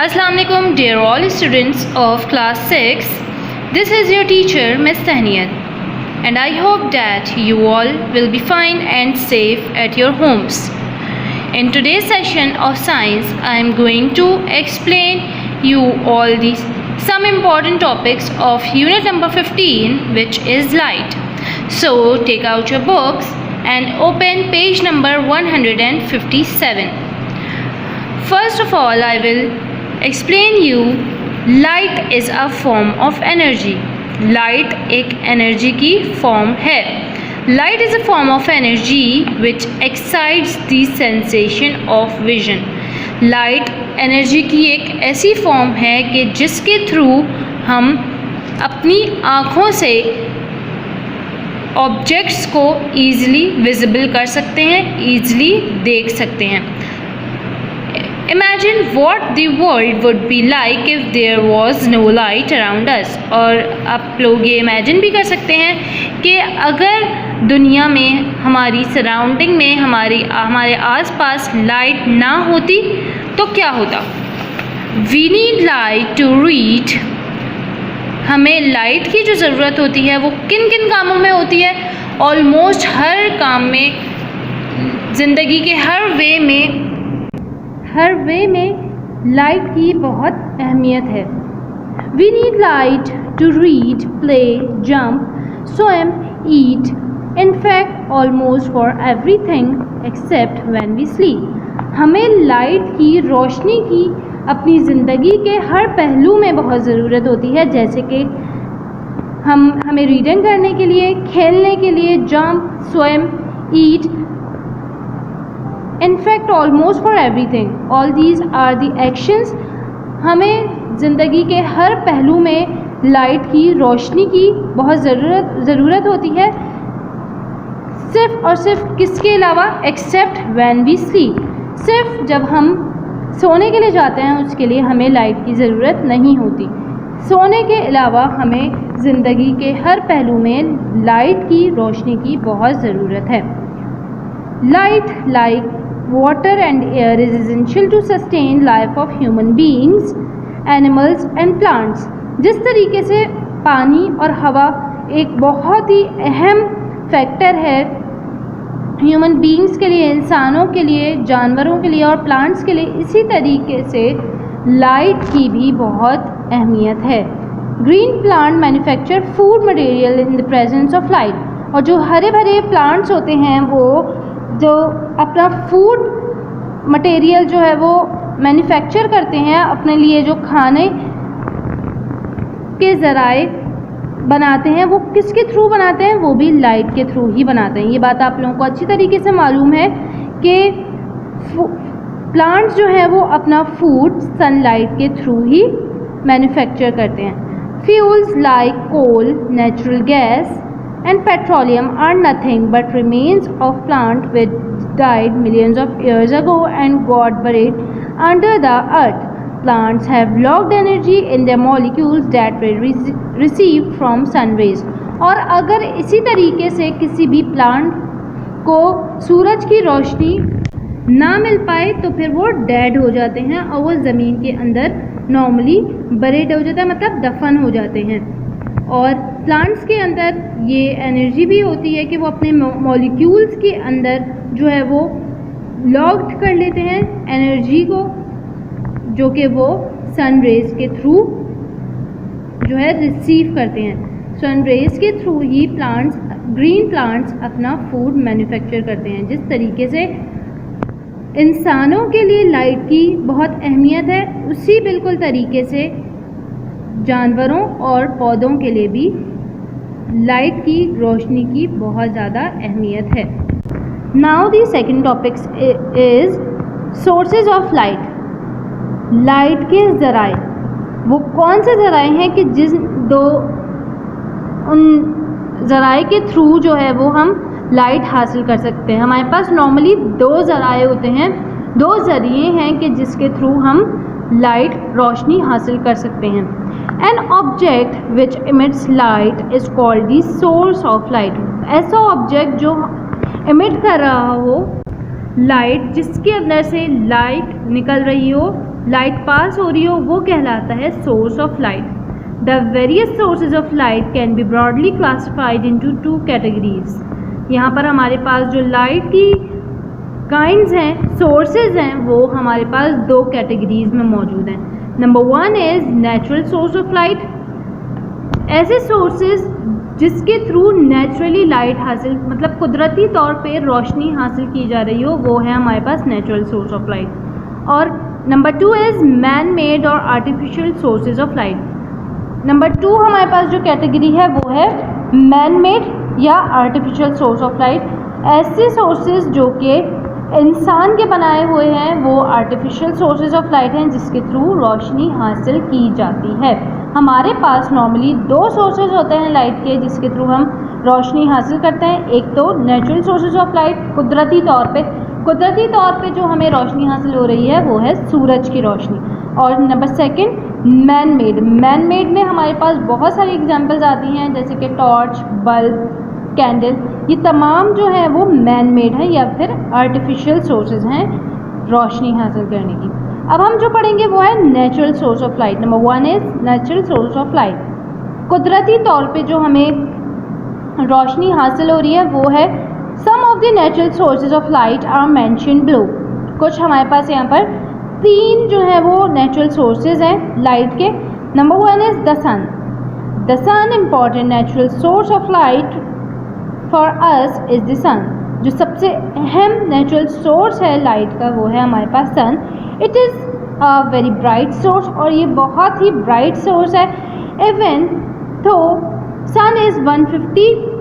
Assalamu alaikum dear all students of class 6. This is your teacher Miss Tahniyat and I hope that you all will be fine and safe at your homes. In today's session of science I am going to explain you all these some important topics of unit number 15, which is light. So take out your books and open page number 157. First of all, I will explain you light is a form of energy. Light एक energy की form है. Light is a form of energy which excites the sensation of vision. Light energy की एक ऐसी form है कि जिसके through हम अपनी आँखों से ऑब्जेक्ट्स को ईज़िली विजिबल कर सकते हैं, ईज़िली देख सकते हैं. Imagine what the world would be like if there was no light around us. और आप लोग ये इमेजिन भी कर सकते हैं कि अगर दुनिया में हमारी सराउंडिंग में हमारे आसपास लाइट ना होती तो क्या होता. We need light to read. हमें लाइट की जो ज़रूरत होती है वो किन किन कामों में होती है. ऑलमोस्ट हर काम में, ज़िंदगी के हर वे में लाइट की बहुत अहमियत है. We need light to read, play, jump, swim, eat. In fact, almost for everything except when we sleep. हमें लाइट की, रोशनी की अपनी ज़िंदगी के हर पहलू में बहुत ज़रूरत होती है. जैसे कि हमें रीडिंग करने के लिए, खेलने के लिए, jump, swim, eat. In fact, almost for everything. All these are the actions. हमें ज़िंदगी के हर पहलू में लाइट की, रोशनी की बहुत ज़रूरत होती है. सिर्फ और सिर्फ किसके अलावा? Except when we sleep. सिर्फ जब हम सोने के लिए जाते हैं उसके लिए हमें लाइट की ज़रूरत नहीं होती. सोने के अलावा हमें ज़िंदगी के हर पहलू में लाइट की, रोशनी की बहुत ज़रूरत है. Light, like water and air, is essential to sustain life of human beings, animals and plants. जिस तरीके से पानी और हवा एक बहुत ही अहम फैक्टर है ह्यूमन बीइंग्स के लिए, इंसानों के लिए, जानवरों के लिए और प्लांट्स के लिए, इसी तरीके से लाइट की भी बहुत अहमियत है. Green plant manufacture food material in the presence of light. और जो हरे भरे प्लांट्स होते हैं वो जो अपना फूड मटेरियल जो है वो मैन्युफैक्चर करते हैं, अपने लिए जो खाने के ज़राए बनाते हैं वो किसके थ्रू बनाते हैं? वो भी लाइट के थ्रू ही बनाते हैं. ये बात आप लोगों को अच्छी तरीके से मालूम है कि प्लांट्स जो है वो अपना फूड सनलाइट के थ्रू ही मैन्युफैक्चर करते हैं. Fuels like coal, natural gas and petroleum are nothing but remains of plant which died millions of years ago and got buried under the earth. Plants have locked energy in their molecules that were received from sun rays. और अगर इसी तरीके से किसी भी plant को सूरज की रोशनी ना मिल पाए तो फिर वो डेड हो जाते हैं और वो ज़मीन के अंदर नॉर्मली बरीड हो जाता है, मतलब दफन हो जाते हैं. और प्लांट्स के अंदर ये एनर्जी भी होती है कि वो अपने मॉलिक्यूल्स के अंदर जो है वो लॉक्ड कर लेते हैं एनर्जी को, जो कि वो सन रेज़ के थ्रू जो है रिसीव करते हैं. सन रेज़ के थ्रू ही प्लांट्स, ग्रीन प्लांट्स अपना फूड मैन्युफैक्चर करते हैं. जिस तरीके से इंसानों के लिए लाइट की बहुत अहमियत है, उसी बिल्कुल तरीके से जानवरों और पौधों के लिए भी लाइट की, रोशनी की बहुत ज़्यादा अहमियत है. Now the second topic is sources of light. Light के ज़राए वो कौन से ज़राए हैं कि उन ज़राए के थ्रू जो है वो हम लाइट हासिल कर सकते हैं. हमारे पास नॉर्मली दो ज़राए होते हैं, दो ज़रिए हैं कि जिसके थ्रू हम लाइट, रोशनी हासिल कर सकते हैं. An object which emits light is called the source of light. ऐसा ऑब्जेक्ट जो emit कर रहा हो लाइट, जिसके अंदर से लाइट निकल रही हो, लाइट पास हो रही हो वो कहलाता है source of light. The various sources of light can be broadly classified into 2 categories. यहाँ पर हमारे पास जो लाइट की काइंड्स हैं, सोर्सेज हैं, वो हमारे पास 2 कैटेगरीज में मौजूद हैं। Number 1 is natural source of light. ऐसे सोर्सेज जिसके थ्रू नेचुरली लाइट हासिल, मतलब कुदरती तौर पे रोशनी हासिल की जा रही हो, वो है हमारे पास नेचुरल सोर्स ऑफ लाइट। और नंबर 2 इज़ मैन मेड और artificial sources of light. Number 2 हमारे पास जो कैटेगरी है वो है मैन मेड या आर्टिफिशियल सोर्स ऑफ लाइट। ऐसे सोर्सेज जो कि इंसान के बनाए हुए हैं वो आर्टिफिशियल सोर्सेज ऑफ लाइट हैं, जिसके थ्रू रोशनी हासिल की जाती है। हमारे पास नॉर्मली 2 सोर्सेज होते हैं लाइट के जिसके थ्रू हम रोशनी हासिल करते हैं। एक तो नेचुरल सोर्सेज ऑफ लाइट, कुदरती तौर पे जो हमें रोशनी हासिल हो रही है वो है सूरज की रोशनी। और नंबर 2 मैन मेड में हमारे पास बहुत सारी एग्जांपल्स आती हैं, जैसे कि टॉर्च, बल्ब, कैंडल, ये तमाम जो है वो मैन मेड है या फिर आर्टिफिशियल सोर्सेज हैं रोशनी हासिल करने की। अब हम जो पढ़ेंगे वो है natural source of light. Number 1 is natural source of light. कुदरती तौर पे जो हमें रोशनी हासिल हो रही है वो है some of the natural sources of light are mentioned below. कुछ हमारे पास यहाँ पर 3 जो है वो नेचुरल सोर्सेज हैं लाइट के। Number 1 is the sun. The sun important natural source of light for us is the sun. जो सबसे अहम नेचुरल सोर्स है लाइट का वो है हमारे पास sun. It is a very bright source, और ये बहुत ही ब्राइट सोर्स है। Even though sun is 150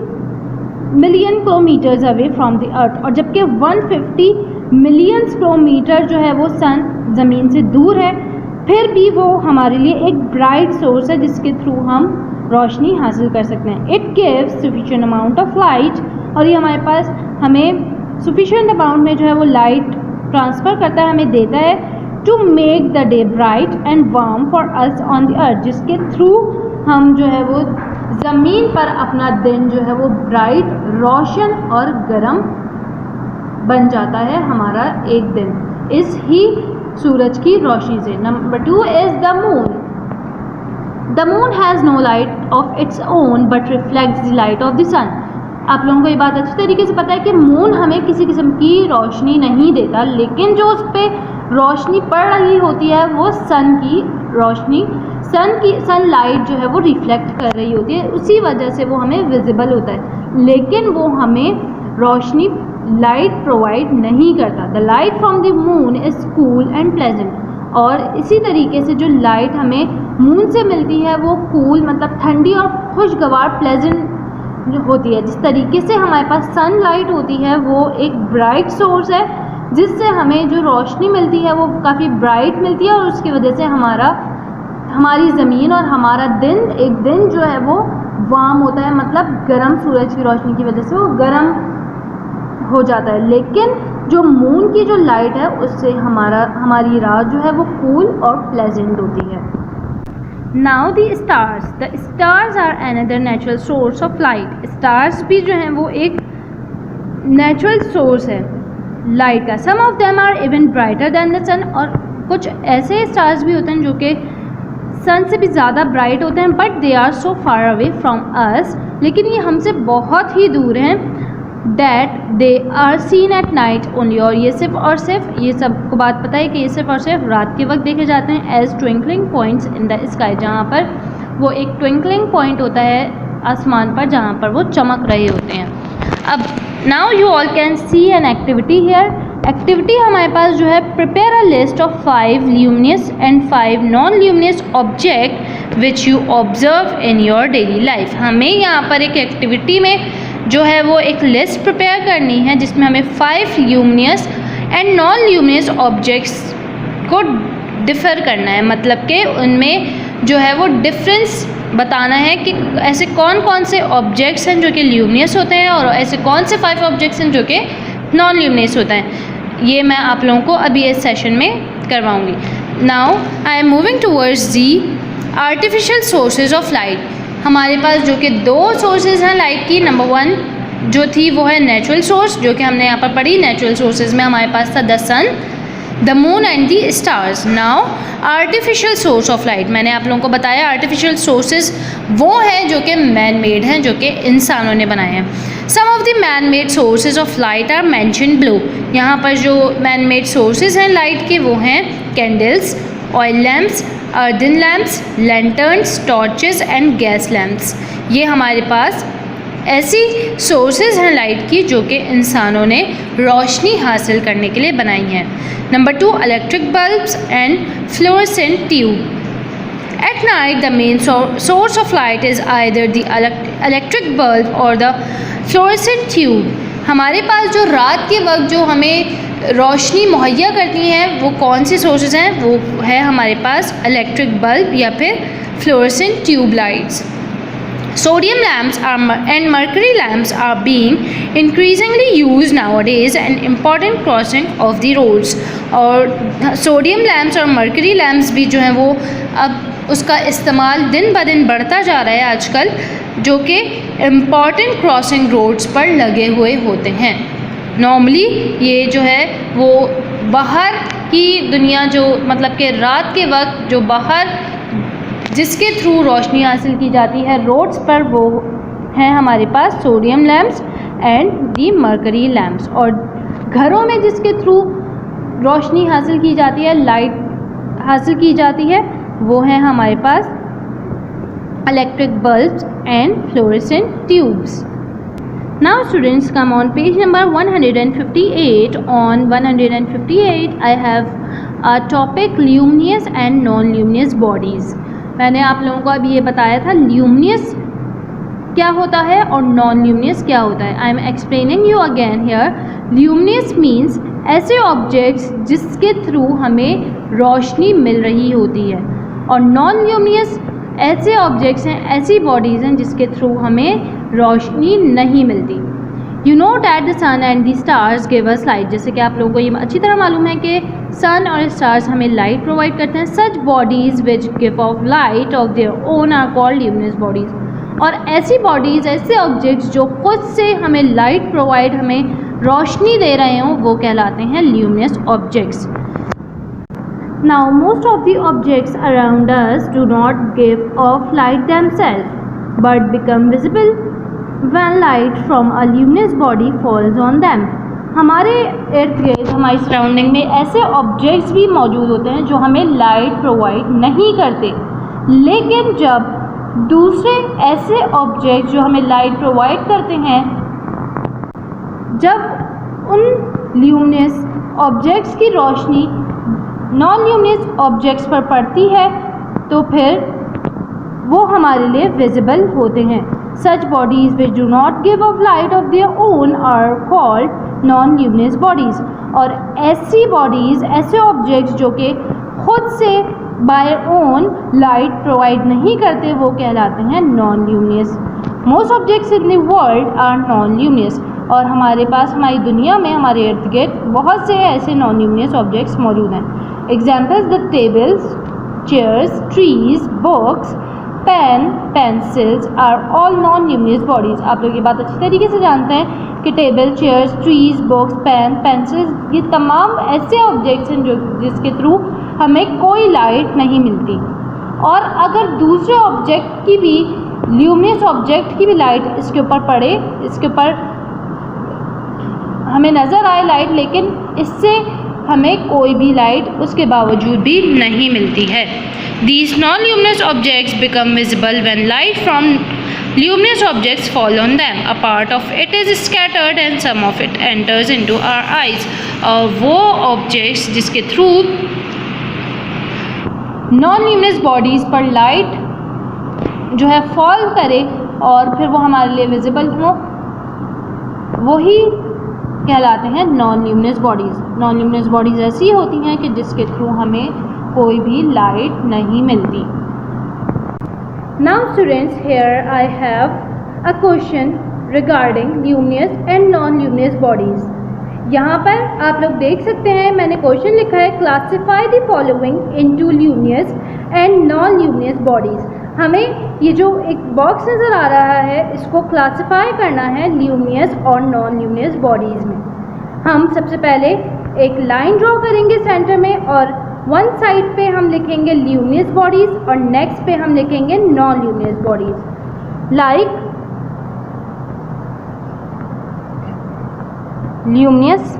million kilometers away from the earth, और जबकि 150 मिलियन किलोमीटर जो है वो सन ज़मीन से दूर है, फिर भी वो हमारे लिए एक ब्राइट सोर्स है जिसके थ्रू हम रोशनी हासिल कर सकते हैं। It gives sufficient amount of light, और ये हमारे पास हमें सफिशिएंट अमाउंट में जो है वो लाइट ट्रांसफ़र करता है, हमें देता है to make the day bright and warm for us on the earth, जिसके थ्रू हम जो है वो ज़मीन पर अपना दिन जो है वो ब्राइट, रोशन और गर्म बन जाता है हमारा एक दिन इस ही सूरज की रोशनी से। Number 2 is the moon. The moon has no light of its own but reflects the light of the sun. आप लोगों को ये बात अच्छी तरीके से पता है कि मून हमें किसी किस्म की रोशनी नहीं देता, लेकिन जो उस पर रोशनी पड़ रही होती है वो सन की रोशनी, सन लाइट जो है वो रिफ्लेक्ट कर रही होती है, उसी वजह से वो हमें विजिबल होता है, लेकिन वो हमें रोशनी लाइट प्रोवाइड नहीं करता। The light from the moon is cool and pleasant. और इसी तरीके से जो लाइट हमें मून से मिलती है वो कूल मतलब ठंडी और खुशगवार, प्लेजेंट होती है। जिस तरीके से हमारे पास सन लाइट होती है वो एक ब्राइट सोर्स है जिससे हमें जो रोशनी मिलती है वो काफ़ी ब्राइट मिलती है, और उसकी वजह से हमारी ज़मीन और हमारा एक दिन जो है वो वार्म होता है, मतलब गर्म, सूरज की रोशनी की वजह से वो गर्म हो जाता है। लेकिन जो मून की जो लाइट है उससे हमारी रात जो है वो कूल और प्लेजेंट होती है। Now the stars are another natural source of light. Stars भी जो हैं वो एक नेचुरल सोर्स है लाइट का। Some of them are even brighter than the sun. और कुछ ऐसे स्टार्स भी होते हैं जो कि सन से भी ज़्यादा ब्राइट होते हैं, but they are so far away from us, लेकिन ये हमसे बहुत ही दूर हैं। That they are seen at night only. और ये सिर्फ और सिर्फ, ये सबको बात पता है कि ये सिर्फ और सिर्फ रात के वक्त देखे जाते हैं as twinkling points in the sky, जहाँ पर वो एक ट्विंकलिंग पॉइंट होता है आसमान पर जहाँ पर वो चमक रहे होते हैं। अब now you all can see an activity here. Activity हमारे पास जो है, prepare a list of 5 luminous and 5 non luminous object which you observe in your daily life. हमें यहाँ पर एक एक्टिविटी में जो है वो एक लिस्ट प्रिपेयर करनी है जिसमें हमें 5 luminous and non luminous objects को डिफ़र करना है, मतलब कि उनमें जो है वो डिफरेंस बताना है कि ऐसे कौन कौन से ऑब्जेक्ट्स हैं जो कि ल्यूमिनस होते हैं और ऐसे कौन से 5 ऑब्जेक्ट्स हैं जो कि नॉन ल्यूमिनस होते हैं। ये मैं आप लोगों को अभी इस सेशन में करवाऊँगी। Now I am moving towards the artificial sources of light. हमारे पास जो कि 2 सोर्सेज हैं लाइट की। नंबर 1 जो थी वो है नेचुरल सोर्स, जो कि हमने यहाँ पर पढ़ी। नेचुरल सोर्सेज में हमारे पास था the sun. The moon and the stars. Now artificial source of light, मैंने आप लोगों को बताया आर्टिफिशियल सोर्सेज वो हैं जो कि मैन मेड हैं, जो कि इंसानों ने बनाए हैं। Some of the man made sources of light are mentioned below. यहाँ पर जो मैन मेड सोर्सेज हैं लाइट के वो हैं candles, oil lamps, earthen lamps, lanterns, torches and gas lamps. ये हमारे पास ऐसी सोर्सेज हैं लाइट की जो कि इंसानों ने रोशनी हासिल करने के लिए बनाई हैं। Number 2, electric bulbs and fluorescent tube. At night, the main source of light is either the electric bulb or the fluorescent tube. हमारे पास जो रात के वक्त जो हमें रोशनी मुहैया करती हैं वो कौन सी सोर्सेज हैं? वो है हमारे पास इलेक्ट्रिक बल्ब या फिर fluorescent tube lights. Sodium lamps and mercury lamps are being increasingly used nowadays and important crossing of the roads. और सोडियम लैम्प्स और मर्करी लैम्प्स भी जो हैं वो अब उसका इस्तेमाल दिन ब दिन बढ़ता जा रहा है आजकल, जो कि इम्पॉर्टेंट क्रॉसिंग रोड्स पर लगे हुए होते हैं। नॉर्मली ये जो है वो बाहर की दुनिया जो मतलब कि रात के वक्त जो बाहर जिसके थ्रू रोशनी हासिल की जाती है रोड्स पर, वो हैं हमारे पास sodium lamps and the mercury lamps. और घरों में जिसके थ्रू रोशनी हासिल की जाती है, लाइट हासिल की जाती है, वो हैं हमारे पास electric bulbs and fluorescent tubes. Now students, come on page number 158. On 158 I have a topic luminous and non-luminous bodies. मैंने आप लोगों को अभी ये बताया था ल्यूमिनियस क्या होता है और नॉन ल्यूमिनियस क्या होता है। I am explaining you again here. Luminous means ऐसे ऑब्जेक्ट्स जिसके थ्रू हमें रोशनी मिल रही होती है, और नॉन ल्यूमिनियस ऐसे ऑब्जेक्ट्स हैं, ऐसी बॉडीज़ हैं जिसके थ्रू हमें रोशनी नहीं मिलती। You know that the sun and the stars give us light. जैसे कि आप लोगों को ये अच्छी तरह मालूम है कि सन और स्टार्स हमें लाइट प्रोवाइड करते हैं। Such bodies which give off light of their own are called luminous bodies. और ऐसी बॉडीज़, ऐसे ऑब्जेक्ट्स जो खुद से हमें लाइट प्रोवाइड, हमें रोशनी दे रहे हों, वो कहलाते हैं luminous objects. Now most of the objects around us do not give off light themselves but become visible when light from a luminous body falls on them. हमारे इर्द गिर्द, हमारी सराउंडिंग में ऐसे ऑब्जेक्ट्स भी मौजूद होते हैं जो हमें लाइट प्रोवाइड नहीं करते, लेकिन जब दूसरे ऐसे ऑब्जेक्ट्स जो हमें लाइट प्रोवाइड करते हैं, जब उन ल्यूमिनस ऑब्जेक्ट्स की रोशनी नॉन ल्यूमिनस ऑब्जेक्ट्स पर पड़ती है तो फिर वो हमारे लिए विजिबल होते हैं। Such bodies which do not give off light of their own are called non luminous bodies. और ऐसी बॉडीज़, ऐसे ऑब्जेक्ट्स जो कि खुद से बाय ओन लाइट प्रोवाइड नहीं करते, वो कहलाते हैं non luminous. Most objects in the world are non luminous. और हमारे पास, हमारी दुनिया में, हमारे इर्द गिर्द बहुत से ऐसे नॉन ल्यूमिनस ऑब्जेक्ट्स मौजूद हैं। Examples the tables, chairs, trees, books, pen, pencils are all non luminous bodies. आप लोग ये बात अच्छी तरीके से जानते हैं कि table, chairs, trees, books, pen, pencils, ये तमाम ऐसे ऑब्जेक्ट्स हैं जो जिसके थ्रू हमें कोई लाइट नहीं मिलती। और अगर दूसरे ऑब्जेक्ट की भी, ल्यूमिनस ऑब्जेक्ट की भी लाइट इसके ऊपर पड़े, इसके ऊपर हमें नज़र आए लाइट, लेकिन इससे हमें कोई भी लाइट उसके बावजूद भी नहीं मिलती है। These non-luminous objects become visible when light from luminous objects fall on them. A part of it is scattered and some of it enters into our eyes. और वो objects जिसके थ्रू non-luminous bodies पर light जो है fall करे और फिर वो हमारे लिए विजिबल हो, वही कहलाते हैं non luminous bodies. Non luminous bodies ऐसी होती हैं कि जिसके थ्रू हमें कोई भी लाइट नहीं मिलती। Now students, here I have a question regarding luminous and non luminous bodies. यहाँ पर आप लोग देख सकते हैं, मैंने क्वेश्चन लिखा है classify the following into luminous and non luminous bodies. हमें ये जो एक बॉक्स नज़र आ रहा है, इसको क्लासिफाई करना है ल्यूमिनस और नॉन ल्यूमिनस बॉडीज़ में। हम सबसे पहले एक लाइन ड्रॉ करेंगे सेंटर में और वन साइड पे हम लिखेंगे ल्यूमिनस बॉडीज और नेक्स्ट पे हम लिखेंगे non luminous bodies. Like luminous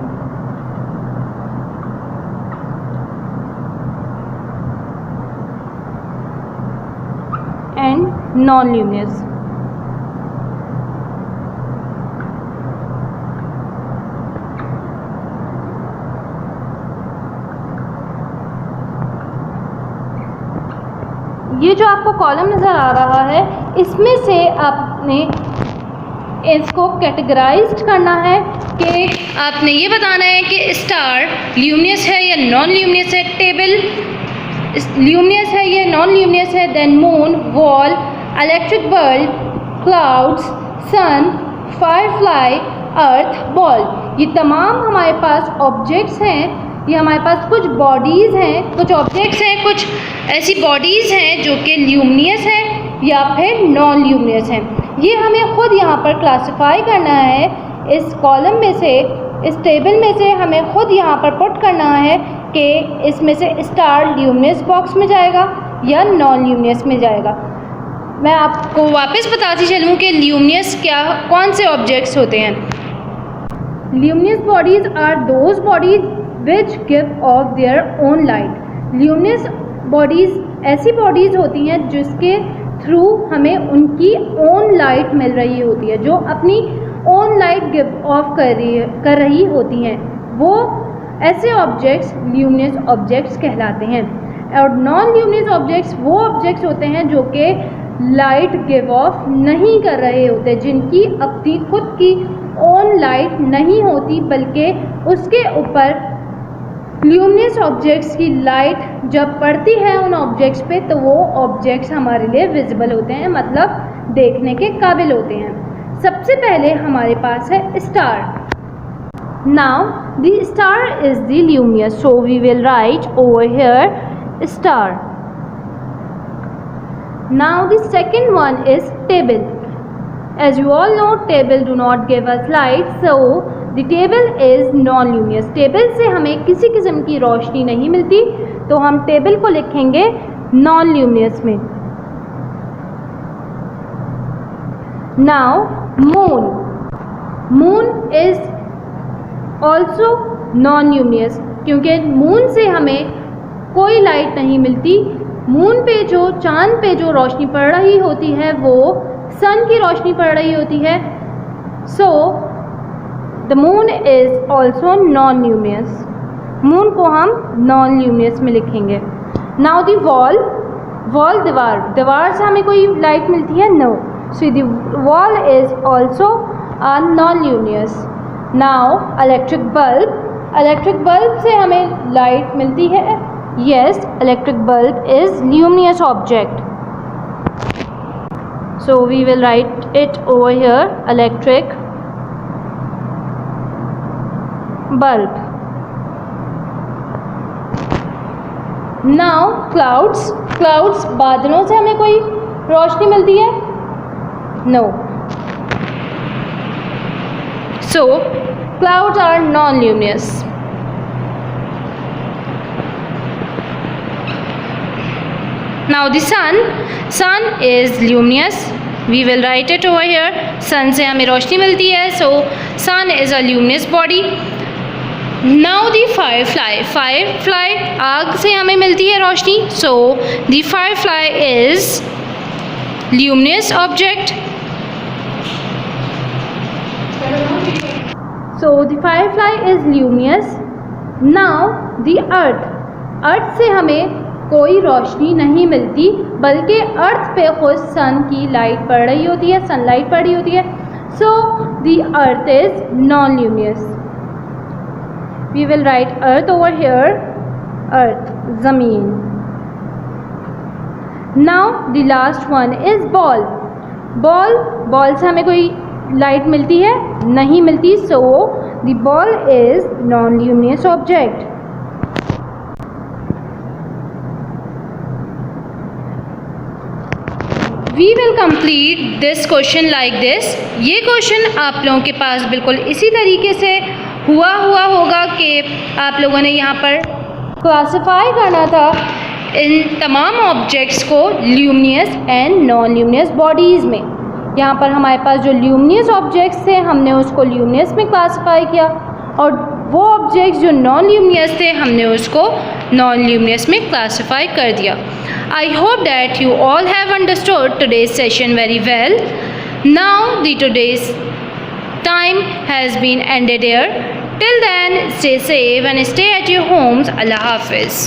and non luminous. ये जो आपको कॉलम नज़र आ रहा है इसमें से आपने इसको कैटेगराइज्ड करना है कि आपने ये बताना है कि स्टार ल्यूमिनस है या नॉन ल्यूमिनस है, टेबल ल्यूमिनस है या नॉन ल्यूमिनस है, then moon, wall, electric bulb, clouds, sun, firefly, earth, ball. ये तमाम हमारे पास ऑब्जेक्ट्स हैं, ये हमारे पास कुछ बॉडीज़ हैं, कुछ ऑब्जेक्ट्स हैं, कुछ ऐसी बॉडीज़ हैं जो कि ल्यूमिनस हैं या फिर नॉन ल्यूमिनस हैं। ये हमें ख़ुद यहाँ पर क्लासिफाई करना है। इस कॉलम में से, इस टेबल में से हमें ख़ुद यहाँ पर पुट करना है कि इसमें से स्टार ल्यूमिनस बॉक्स में जाएगा या नॉन ल्यूमिनस में जाएगा। मैं आपको वापस बताती चलूँ कि ल्यूमिनस क्या, कौन से ऑब्जेक्ट्स होते हैं। Luminous bodies are those bodies which give off their own light। Luminous bodies ऐसी बॉडीज़ होती हैं जिसके थ्रू हमें उनकी ओन लाइट मिल रही होती है, जो अपनी ओन लाइट गिव ऑफ कर रही होती हैं। वो ऐसे ऑब्जेक्ट्स ल्यूमिनस ऑब्जेक्ट्स कहलाते हैं। और नॉन ल्यूमिनस ऑब्जेक्ट्स वो ऑब्जेक्ट्स होते हैं जो कि लाइट गिव ऑफ नहीं कर रहे होते, जिनकी अपनी खुद की ओन लाइट नहीं होती, बल्कि उसके ऊपर ल्यूमिनस ऑब्जेक्ट्स की लाइट जब पड़ती है उन ऑब्जेक्ट्स पे तो वो ऑब्जेक्ट्स हमारे लिए विजिबल होते हैं, मतलब देखने के काबिल होते हैं। सबसे पहले हमारे पास है star. Now the star is the luminous, so we will write over here star. Now the second one is table. As you all know, table do not give us light, so the table is non-luminous। Table से हमें किसी किस्म की रोशनी नहीं मिलती, तो हम table को लिखेंगे नॉन ल्यूमिनस में। Now moon, moon is also non-luminous, क्योंकि मून से हमें कोई लाइट नहीं मिलती। मून पे जो, चांद पे जो रोशनी पड़ रही होती है वो सन की रोशनी पड़ रही होती है। So the moon is also non luminous. Moon को हम नॉन ल्यूमिनस में लिखेंगे। नाउ द वॉल, वॉल दीवार, दीवार से हमें कोई लाइट मिलती है? No, so the wall is also non luminous. Now electric bulb, electric bulb से हमें लाइट मिलती है? Yes, electric bulb is luminous object. So we will write it over here, electric bulb. Now clouds, clouds बादलों से हमें कोई रोशनी मिलती है? No. So clouds are non-luminous. Now the sun, sun is luminous. We will write it over here. sun से हमें रोशनी मिलती है, so sun is a luminous body. Now the firefly, firefly आग से हमें मिलती है रोशनी, so the firefly is luminous object. So the firefly is luminous. Now the earth, earth से हमें कोई रोशनी नहीं मिलती, बल्कि अर्थ पे खुद सन की लाइट पड़ रही होती है, सनलाइट पड़ रही होती है। So the earth is non luminous. We will write earth over here, earth, ज़मीन। Now the last one is ball. Ball, ball से हमें कोई लाइट मिलती है? नहीं मिलती, so the ball is non luminous object. We will complete this question like this। ये question आप लोगों के पास बिल्कुल इसी तरीके से हुआ होगा कि आप लोगों ने यहाँ पर क्लासिफाई करना था इन तमाम ऑब्जेक्ट्स को luminous and non luminous bodies में। यहाँ पर हमारे पास जो ल्यूमिनियस ऑब्जेक्ट्स थे हमने उसको ल्यूमिनियस में क्लासिफाई किया, और वो ऑब्जेक्ट्स जो नॉन ल्यूमिनियस थे हमने उसको नॉन ल्यूमिनियस में क्लासिफाई कर दिया। I hope that you all have understood today's session very well. Now the today's time has been ended here. Till then, stay safe and stay at your homes. Allah Hafiz.